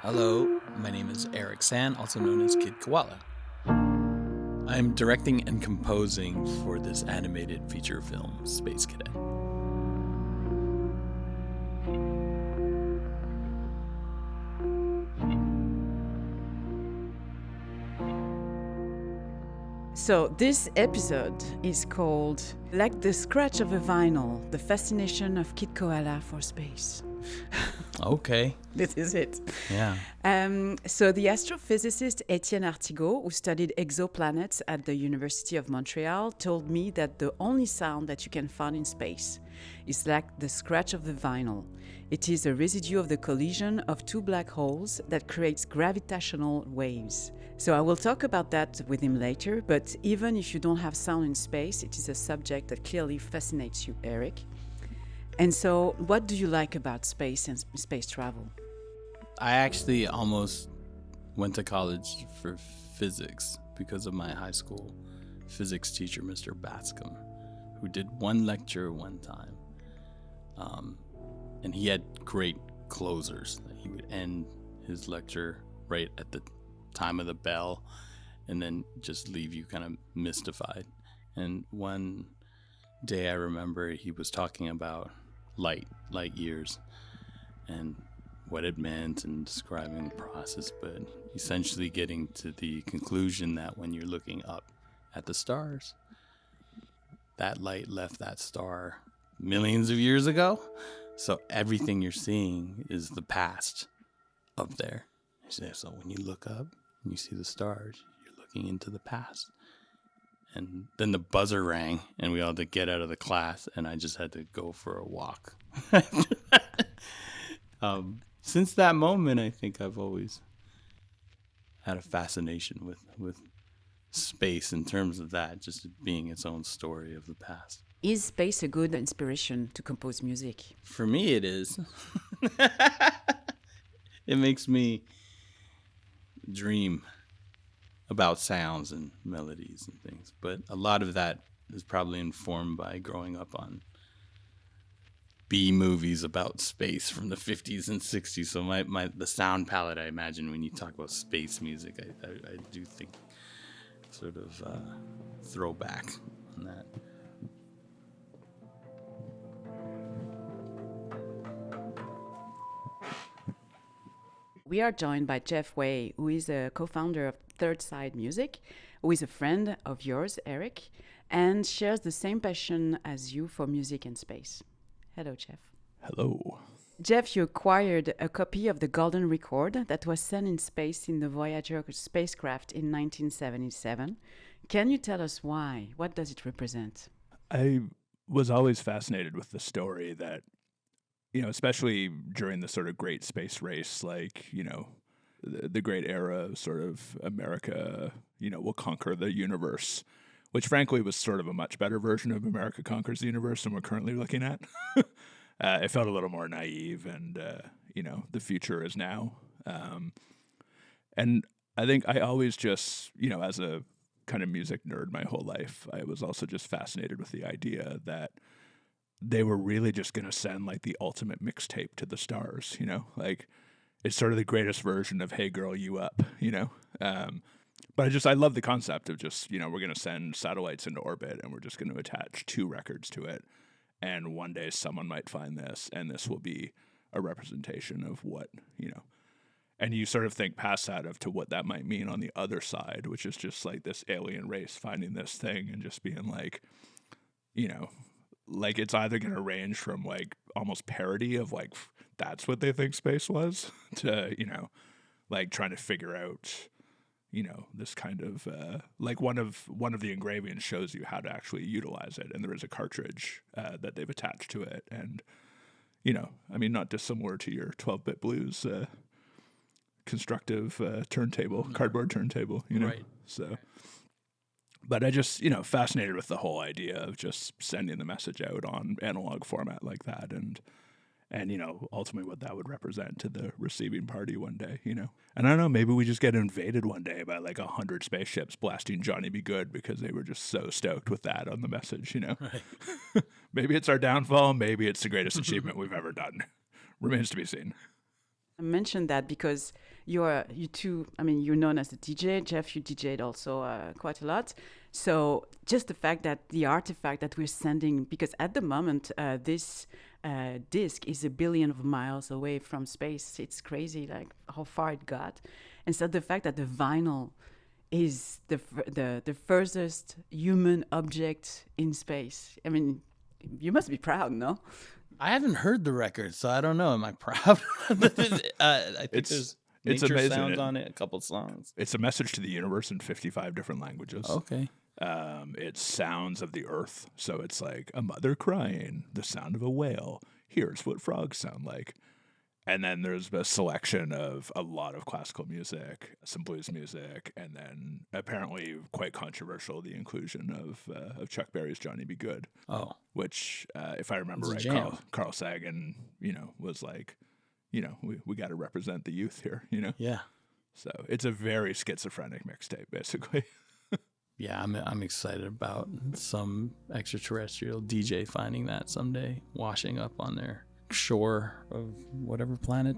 Hello, my name is Eric San, also known as Kid Koala. I'm directing and composing for this animated feature film, Space Cadet. So, this episode is called Like the Scratch of a Vinyl, the fascination of Kid Koala for space. Okay. This is it. Yeah. So the astrophysicist Etienne Artigot, who studied exoplanets at the University of Montreal, told me that the only sound that you can find in space is like the scratch of the vinyl. It is a residue of the collision of two black holes that creates gravitational waves. So I will talk about that with him later, but even if you don't have sound in space, it is a subject that clearly fascinates you, Eric. And so, what do you like about space and space travel? I actually almost went to college for physics because of my high school physics teacher, Mr. Bascom, who did one lecture one time. And he had great closers. He would end his lecture right at the time of the bell and then just leave you kind of mystified. And one day I remember he was talking about light years and what it meant and describing the process, but essentially getting to the conclusion that when you're looking up at the stars, that light left that star millions of years ago. So everything you're seeing is the past up there. So when you look up and you see the stars, you're looking into the past. And then the buzzer rang, and we all had to get out of the class, and I just had to go for a walk. Since that moment, I think I've always had a fascination with space in terms of that, just being its own story of the past. Is space a good inspiration to compose music? For me, it is. It makes me dream about sounds and melodies and things, but a lot of that is probably informed by growing up on B movies about space from the 50s and 60s. So the sound palette, I imagine when you talk about space music, I do think sort of throwback on that. We are joined by Jeff Way, who is a co-founder of Third Side Music, who is a friend of yours, Eric, and shares the same passion as you for music and space. Hello, Jeff. Hello. Jeff, you acquired a copy of the Golden Record that was sent in space in the Voyager spacecraft in 1977. Can you tell us why? What does it represent? I was always fascinated with the story that, especially during the sort of great space race, like, the great era of sort of America, will conquer the universe, which frankly was sort of a much better version of America Conquers the Universe than we're currently looking at. It felt a little more naive and, the future is now. And I think I always just, as a kind of music nerd my whole life, I was also just fascinated with the idea that they were really just going to send like the ultimate mixtape to the stars, like it's sort of the greatest version of Hey Girl, You Up, But I love the concept of just, we're going to send satellites into orbit and we're just going to attach two records to it. And one day someone might find this and this will be a representation of what, and you sort of think past that to what that might mean on the other side, which is just like this alien race finding this thing and just being like, like it's either going to range from like almost parody of like, that's what they think space was to, like trying to figure out, this kind of like one of the engravings shows you how to actually utilize it, and there is a cartridge that they've attached to it, and not dissimilar to your 12-bit blues constructive turntable, cardboard turntable, Right. So, but I just fascinated with the whole idea of just sending the message out on analog format like that, and ultimately what that would represent to the receiving party one day, And I don't know, maybe we just get invaded one day by like 100 spaceships blasting Johnny Be Good because they were just so stoked with that on the message, Right. Maybe it's our downfall, maybe it's the greatest achievement we've ever done. Remains to be seen. I mentioned that because you two, I mean, you're known as a DJ. Jeff, you DJed also quite a lot. So just the fact that the artifact that we're sending, because at the moment, this disk is a billion of miles away from space. It's crazy, like how far it got. And so the fact that the vinyl is the furthest human object in space. I mean, you must be proud, no? I haven't heard the record, so I don't know. Am I proud? I think It's there's it's nature amazing. sounds on it, a couple songs. It's a message to the universe in 55 different languages. Okay. It's sounds of the earth. So it's like a mother crying, the sound of a whale. Here's what frogs sound like. And then there's a selection of a lot of classical music, some blues music, and then apparently quite controversial, the inclusion of Chuck Berry's Johnny Be Good, Oh, which, if I remember It's a right, jam. Carl Sagan, was like, we got to represent the youth here, yeah. So it's a very schizophrenic mixtape, basically. Yeah, I'm excited about some extraterrestrial DJ finding that someday, washing up on their shore of whatever planet.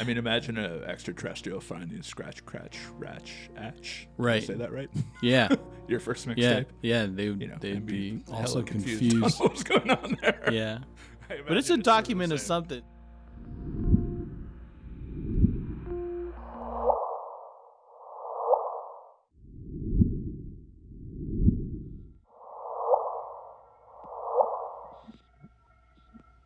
I mean, imagine an extraterrestrial finding Scratch, Cratch, Ratch, Atch. Did I Right. say that right? Yeah, Your first yeah, mixtape? yeah. They'd And be hella also on confused. what was going on there. Yeah, I but it's imagine a document the of same. something.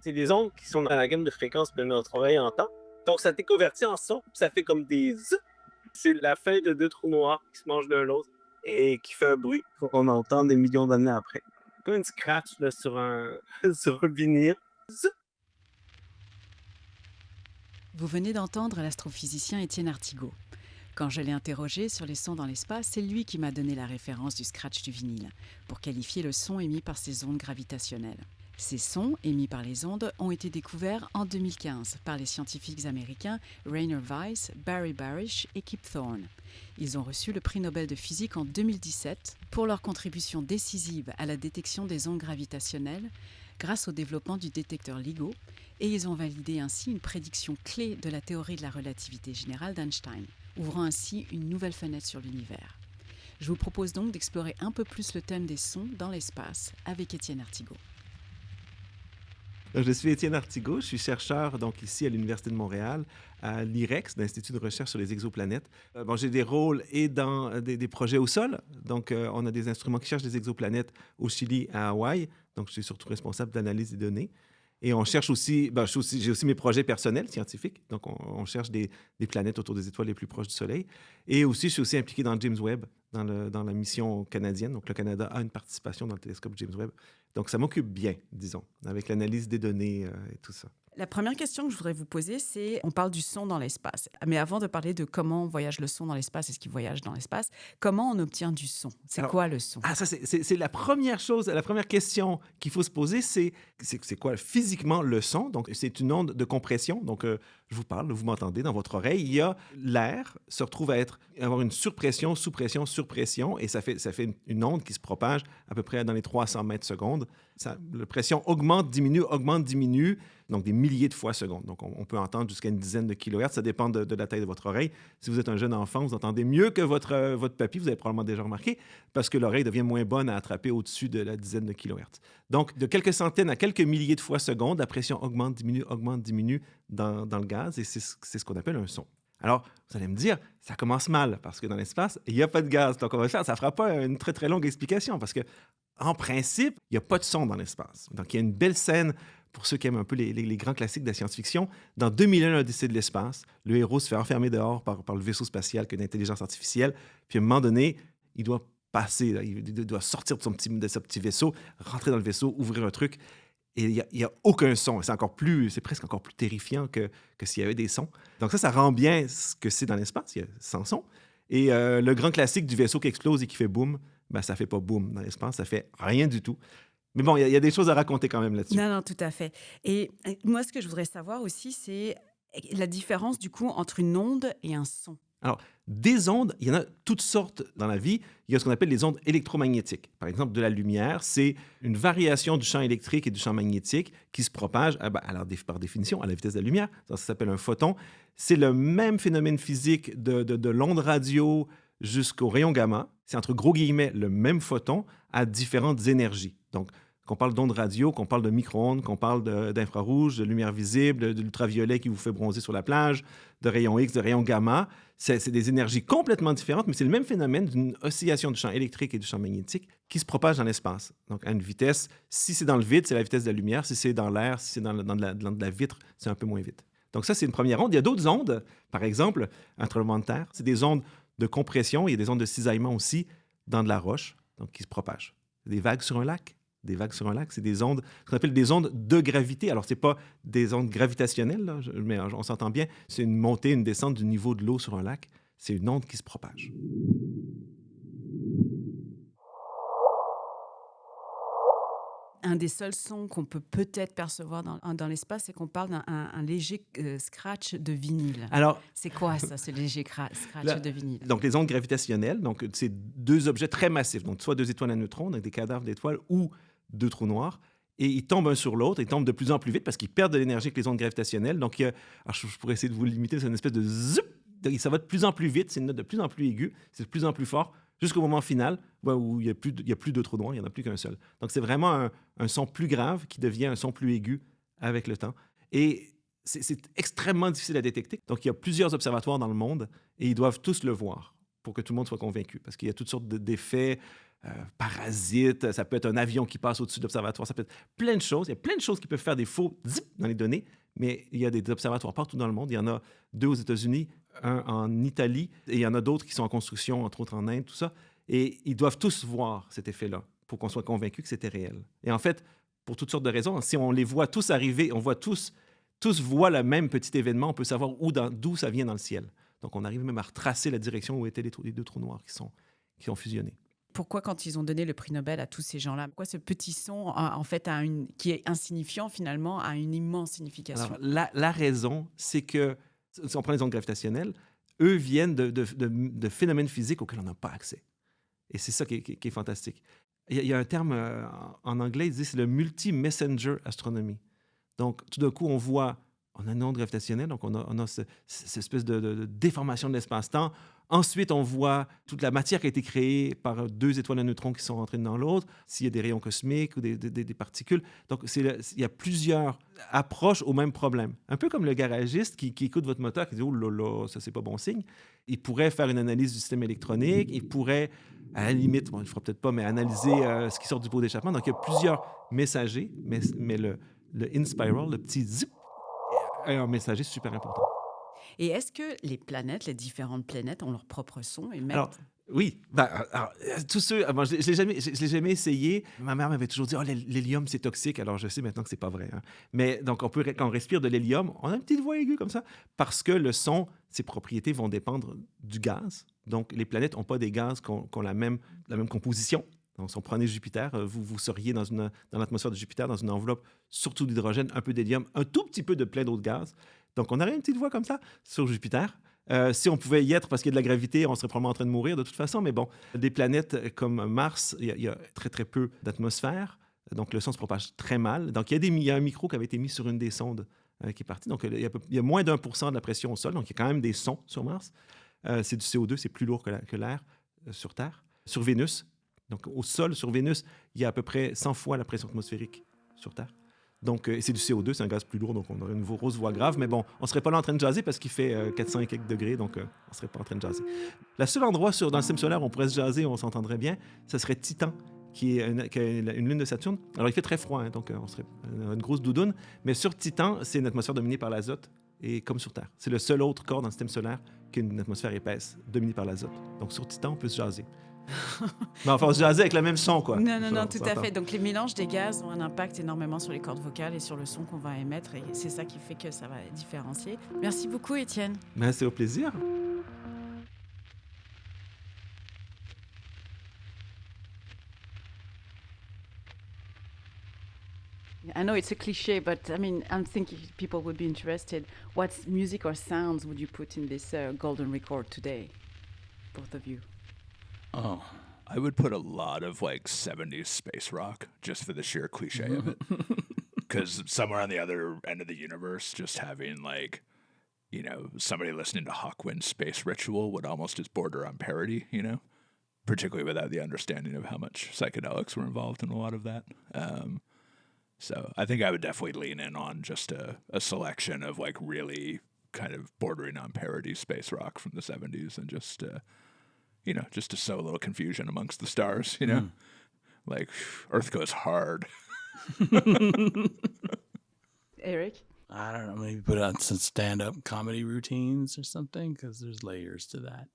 C'est des ondes qui sont dans la gamme de fréquences que notre oreille entend. Donc, ça t'est converti en son, puis ça fait comme des Z. C'est la fin de deux trous noirs qui se mangent l'un l'autre et qui fait un bruit qu'on entend des millions d'années après. Comme une scratch là, sur un sur un vinyle. Z. Vous venez d'entendre l'astrophysicien Étienne Artigaud. Quand je l'ai interrogé sur les sons dans l'espace, c'est lui qui m'a donné la référence du scratch du vinyle pour qualifier le son émis par ces ondes gravitationnelles. Ces sons émis par les ondes ont été découverts en 2015 par les scientifiques américains Rainer Weiss, Barry Barish et Kip Thorne. Ils ont reçu le prix Nobel de physique en 2017 pour leur contribution décisive à la détection des ondes gravitationnelles grâce au développement du détecteur LIGO, et ils ont validé ainsi une prédiction clé de la théorie de la relativité générale d'Einstein, ouvrant ainsi une nouvelle fenêtre sur l'univers. Je vous propose donc d'explorer un peu plus le thème des sons dans l'espace avec Étienne Artigaud. Je suis Étienne Artigaud, je suis chercheur donc ici à l'Université de Montréal, à l'IREX, l'Institut de recherche sur les exoplanètes. J'ai des rôles et dans des projets au sol. Donc, on a des instruments qui cherchent des exoplanètes au Chili, à Hawaï. Donc, je suis surtout responsable d'analyse des données. Et on cherche aussi, j'ai aussi mes projets personnels scientifiques. Donc, on cherche des planètes autour des étoiles les plus proches du Soleil. Et aussi, je suis aussi impliqué dans James Webb, dans la mission canadienne. Donc, le Canada a une participation dans le télescope James Webb. Donc, ça m'occupe bien, disons, avec l'analyse des données et tout ça. La première question que je voudrais vous poser, c'est, on parle du son dans l'espace. Mais avant de parler de comment voyage le son dans l'espace et ce qui voyage dans l'espace, comment on obtient du son? C'est quoi le son? Ah, ça, c'est la première chose, la première question qu'il faut se poser, c'est quoi physiquement le son? Donc, c'est une onde de compression. Donc, je vous parle, vous m'entendez dans votre oreille. Il y a l'air se retrouve à avoir une surpression, sous-pression, surpression, et ça fait une onde qui se propage à peu près dans les 300 mètres secondes. La pression augmente, diminue, donc des milliers de fois secondes. Donc, on peut entendre jusqu'à une dizaine de kilohertz. Ça dépend de la taille de votre oreille. Si vous êtes un jeune enfant, vous entendez mieux que votre papy, vous avez probablement déjà remarqué, parce que l'oreille devient moins bonne à attraper au-dessus de la dizaine de kilohertz. Donc, de quelques centaines à quelques milliers de fois secondes, la pression augmente, diminue dans le gaz, et c'est ce qu'on appelle un son. Alors, vous allez me dire, ça commence mal, parce que dans l'espace, il n'y a pas de gaz. Donc, on va faire, ça ne fera pas une très, très longue explication, parce que en principe, il n'y a pas de son dans l'espace. Donc, il y a une belle scène, pour ceux qui aiment un peu les grands classiques de la science-fiction. Dans 2001, l'Odyssée de l'espace, le héros se fait enfermer dehors par le vaisseau spatial qu'une intelligence artificielle. Puis, à un moment donné, il doit passer, là, il doit sortir de ce petit vaisseau, rentrer dans le vaisseau, ouvrir un truc. Et il n'y a aucun son. C'est presque encore plus terrifiant que s'il y avait des sons. Donc ça rend bien ce que c'est dans l'espace, il y a sans son. Et le grand classique du vaisseau qui explose et qui fait boum, ben, ça ne fait pas boum dans l'espace, ça fait rien du tout. Mais bon, il y a des choses à raconter quand même là-dessus. Non, tout à fait. Et moi, ce que je voudrais savoir aussi, c'est la différence du coup entre une onde et un son. Alors, des ondes, il y en a toutes sortes dans la vie. Il y a ce qu'on appelle les ondes électromagnétiques. Par exemple, de la lumière, c'est une variation du champ électrique et du champ magnétique qui se propage, alors, par définition, à la vitesse de la lumière. Ça s'appelle un photon. C'est le même phénomène physique de l'onde radio jusqu'au rayon gamma. C'est entre gros guillemets le même photon à différentes énergies. Donc, qu'on parle d'ondes radio, qu'on parle de micro-ondes, qu'on parle d'infrarouge, de lumière visible, de l'ultraviolet qui vous fait bronzer sur la plage, de rayons X, de rayons gamma. C'est des énergies complètement différentes, mais c'est le même phénomène d'une oscillation du champ électrique et du champ magnétique qui se propage dans l'espace. Donc, à une vitesse, si c'est dans le vide, c'est la vitesse de la lumière. Si c'est dans l'air, si c'est dans de la vitre, c'est un peu moins vite. Donc, ça, c'est une première onde. Il y a d'autres ondes, par exemple, un tremblement de terre. C'est des ondes de compression. Il y a des ondes de cisaillement aussi dans de la roche, donc qui se propagent. Des vagues sur un lac. Des vagues sur un lac, c'est des ondes qu'on appelle des ondes de gravité. Alors, ce n'est pas des ondes gravitationnelles, là, mais on s'entend bien. C'est une montée, une descente du niveau de l'eau sur un lac. C'est une onde qui se propage. Un des seuls sons qu'on peut peut-être percevoir dans l'espace, c'est qu'on parle d'un léger scratch de vinyle. Alors, c'est quoi ça, ce léger scratch de vinyle? Donc, les ondes gravitationnelles, donc, c'est deux objets très massifs, donc soit deux étoiles à neutrons, donc des cadavres d'étoiles, ou deux trous noirs, et ils tombent un sur l'autre, ils tombent de plus en plus vite parce qu'ils perdent de l'énergie avec les ondes gravitationnelles. Donc, alors, je pourrais essayer de vous limiter, c'est une espèce de zip, ça va de plus en plus vite, c'est une note de plus en plus aiguë, c'est de plus en plus fort, jusqu'au moment final où il n'y a plus de trous noirs, il n'y en a plus qu'un seul. Donc, c'est vraiment un son plus grave qui devient un son plus aigu avec le temps. Et c'est extrêmement difficile à détecter. Donc, il y a plusieurs observatoires dans le monde et ils doivent tous le voir pour que tout le monde soit convaincu parce qu'il y a toutes sortes d'effets parasites, ça peut être un avion qui passe au-dessus de l'observatoire, ça peut être plein de choses. Il y a plein de choses qui peuvent faire des faux zip dans les données, mais il y a des observatoires partout dans le monde. Il y en a 2 aux États-Unis, un en Italie, et il y en a d'autres qui sont en construction, entre autres en Inde, tout ça. Et ils doivent tous voir cet effet-là pour qu'on soit convaincu que c'était réel. Et en fait, pour toutes sortes de raisons, si on les voit tous arriver, on voit tous voient le même petit événement, on peut savoir d'où ça vient dans le ciel. Donc, on arrive même à retracer la direction où étaient les deux trous noirs qui ont fusionné. Pourquoi, quand ils ont donné le prix Nobel à tous ces gens-là, pourquoi ce petit son, en fait, qui est insignifiant, finalement, a une immense signification? Alors, la raison, c'est que, si on prend les ondes gravitationnelles, eux viennent de phénomènes physiques auxquels on n'a pas accès. Et c'est ça qui est fantastique. Il y a un terme en anglais, il dit c'est le multi-messenger astronomy. Donc, tout d'un coup, on a une onde gravitationnelle, donc on a cette espèce de déformation de l'espace-temps. Ensuite, on voit toute la matière qui a été créée par 2 étoiles à neutrons qui sont rentrées l'une dans l'autre, s'il y a des rayons cosmiques ou des particules. Donc, il y a plusieurs approches au même problème. Un peu comme le garagiste qui écoute votre moteur, qui dit « Oh là là, ça, c'est pas bon signe ». Il pourrait faire une analyse du système électronique, il pourrait, à la limite, bon, il ne le fera peut-être pas, mais analyser ce qui sort du pot d'échappement. Donc, il y a plusieurs messagers, mais le in-spiral, le petit zip, est un messager super important. Et est-ce que les différentes planètes ont leur propre son et Alors, oui. Alors, tous ceux... Bon, je ne l'ai jamais essayé. Ma mère m'avait toujours dit « Oh, l'hélium, c'est toxique. » Alors, je sais maintenant que ce n'est pas vrai. Hein. Mais donc, quand on respire de l'hélium, on a une petite voix aiguë comme ça parce que le son, ses propriétés vont dépendre du gaz. Donc, les planètes n'ont pas des gaz qui ont la même composition. Donc, si on prenait Jupiter, vous seriez dans l'atmosphère de Jupiter, dans une enveloppe surtout d'hydrogène, un peu d'hélium, un tout petit peu de plein d'autres gaz. Donc, on aurait une petite voix comme ça sur Jupiter. Si on pouvait y être parce qu'il y a de la gravité, on serait probablement en train de mourir de toute façon. Mais bon, des planètes comme Mars, il y a très, très peu d'atmosphère. Donc, le son se propage très mal. Donc, il y a un micro qui avait été mis sur une des sondes qui est partie. Donc, il y a moins d'1% de la pression au sol. Donc, il y a quand même des sons sur Mars. C'est du CO2, c'est plus lourd que l'air sur Terre. Sur Vénus, donc au sol, sur Vénus, il y a à peu près 100 fois la pression atmosphérique sur Terre. Donc, c'est du CO2, c'est un gaz plus lourd, donc on aurait une grosse voix grave. Mais bon, on ne serait pas là en train de jaser parce qu'il fait 400 et quelques degrés, donc on ne serait pas en train de jaser. Le seul endroit dans le système solaire où on pourrait se jaser, on s'entendrait bien, ce serait Titan, qui est une lune de Saturne. Alors, il fait très froid, hein, donc on serait une grosse doudoune. Mais sur Titan, c'est une atmosphère dominée par l'azote, et comme sur Terre. C'est le seul autre corps dans le système solaire qui a une atmosphère épaisse, dominée par l'azote. Donc, sur Titan, on peut se jaser. Mais enfin, on se jasait avec le même son, quoi. Non, tout à fait. Donc, les mélanges des gaz ont un impact énormément sur les cordes vocales et sur le son qu'on va émettre. Et c'est ça qui fait que ça va différencier. Merci beaucoup, Étienne. Ben, c'est au plaisir. I know it's a cliche, but I mean, I'm thinking people would be interested. What music or sounds would you put in this golden record today, both of you? Oh, I would put a lot of like 70s space rock just for the sheer cliche of it. Because somewhere on the other end of the universe, just having like, you know, somebody listening to Hawkwind's Space Ritual would almost just border on parody, you know, particularly without the understanding of how much psychedelics were involved in a lot of that. So I think I would definitely lean in on just a selection of like really kind of bordering on parody space rock from the 70s and just, you know, just to sow a little confusion amongst the stars, you know, like Earth goes hard. Eric? I don't know. Maybe put on some stand-up comedy routines or something, because there's layers to that.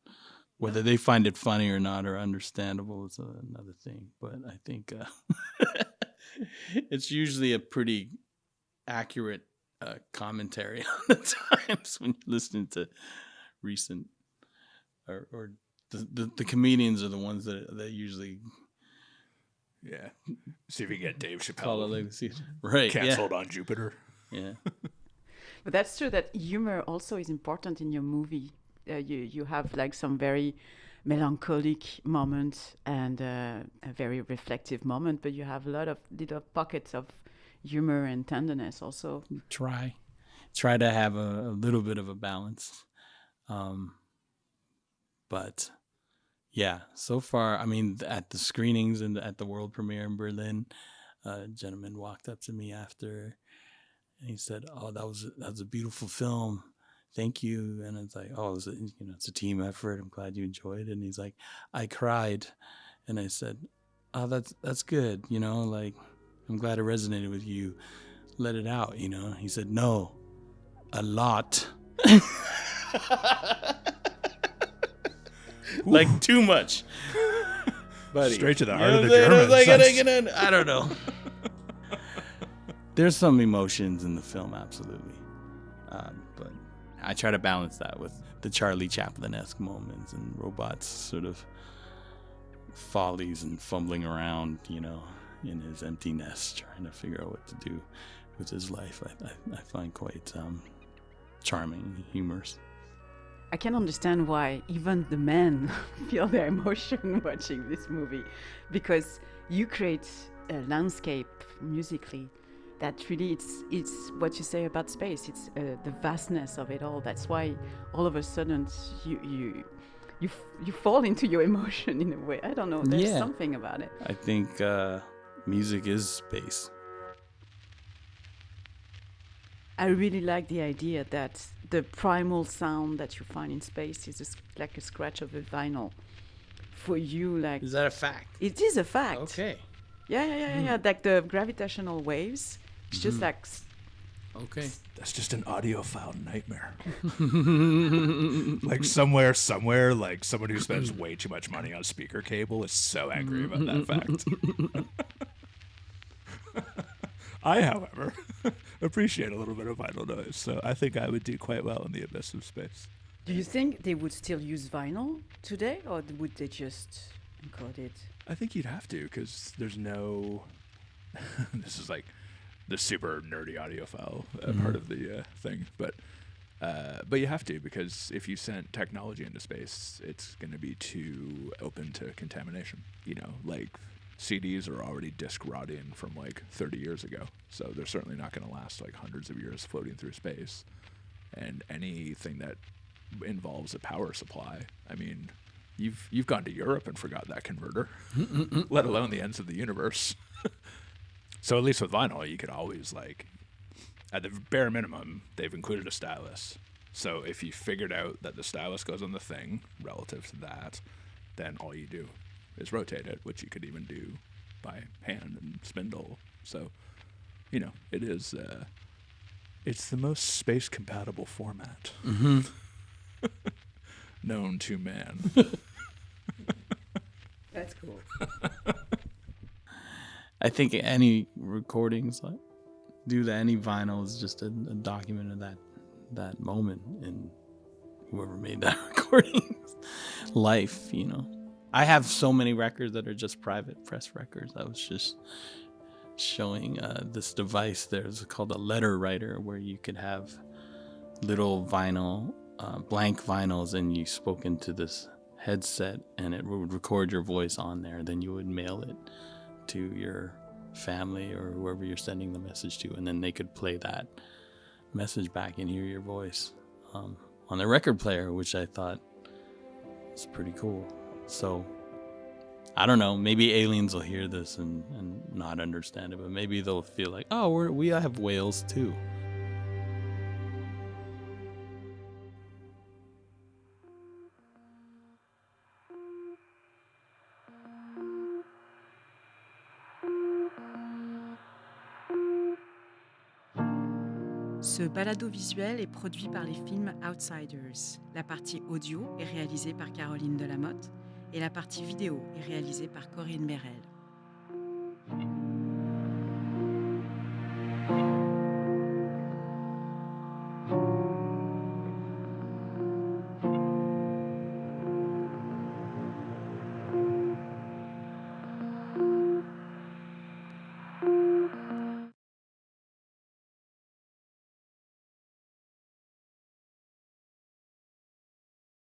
Whether they find it funny or not or understandable is another thing. But I think it's usually a pretty accurate commentary on the times when you're listening to recent or the comedians are the ones that usually Yeah. See if you can get Dave call it Chappelle legacy. Right. canceled on Jupiter. Yeah. But that's true that humor also is important in your movie. You have like some very melancholic moment and a very reflective moment, but you have a lot of little pockets of humor and tenderness also. Try to have a little bit of a balance. But yeah, so far, I mean, at the screenings and at the world premiere in Berlin, a gentleman walked up to me after and he said, "Oh, that was a beautiful film. Thank you." And it's like, "Oh, it's a team effort. I'm glad you enjoyed it." And he's like, "I cried." And I said, "Oh, that's good. You know, like, I'm glad it resonated with you. Let it out, you know." He said, "No, a lot." Like, too much. Buddy. Straight to the You heart know of the what I'm saying? I was Germans. like, I don't know. There's some emotions in the film, absolutely. But I try to balance that with the Charlie Chaplin-esque moments and robots sort of follies and fumbling around, you know, in his empty nest, trying to figure out what to do with his life. I find quite charming and humorous. I can understand why even the men feel their emotion watching this movie, because you create a landscape musically that really it's what you say about space. It's the vastness of it all. That's why all of a sudden you fall into your emotion in a way. I don't know. There's something about it. I think music is space. I really like the idea that the primal sound that you find in space is like a scratch of a vinyl. For you, like... Is that a fact? It is a fact. Okay. Yeah. Like the gravitational waves, it's just like... Okay. That's just an audiophile nightmare. Like somewhere, like someone who spends way too much money on speaker cable is so angry about that fact. I, however, appreciate a little bit of vinyl noise, so I think I would do quite well in the abyss of space. Do you think they would still use vinyl today, or would they just encode it? I think you'd have to, because there's no... This is like the super nerdy audiophile part of the thing, but you have to, because if you sent technology into space, it's going to be too open to contamination. You know, like CDs are already disc rotting from like 30 years ago, so they're certainly not going to last like hundreds of years floating through space. And anything that involves a power supply, I mean, you've gone to Europe and forgot that converter, let alone the ends of the universe. So at least with vinyl, you could always, like, at the bare minimum, they've included a stylus. So if you figured out that the stylus goes on the thing relative to that, then all you do is rotate it, which you could even do by hand and spindle. So, you know, it is, it's the most space-compatible format known to man. That's cool. I think any recordings like do that, any vinyl is just a document of that moment in whoever made that recording's life, you know. I have so many records that are just private press records. I was just showing this device. There's called a letter writer, where you could have little vinyl, blank vinyls, and you spoke into this headset, and it would record your voice on there. Then you would mail it to your family or whoever you're sending the message to, and then they could play that message back and hear your voice on the record player, which I thought was pretty cool. So I don't know, maybe aliens will hear this and not understand it, but maybe they'll feel like, oh, we have whales too. Ce balado visuel est produit par les films Outsiders. La partie audio est réalisée par Caroline Delamotte et la partie vidéo est réalisée par Corinne Bérel.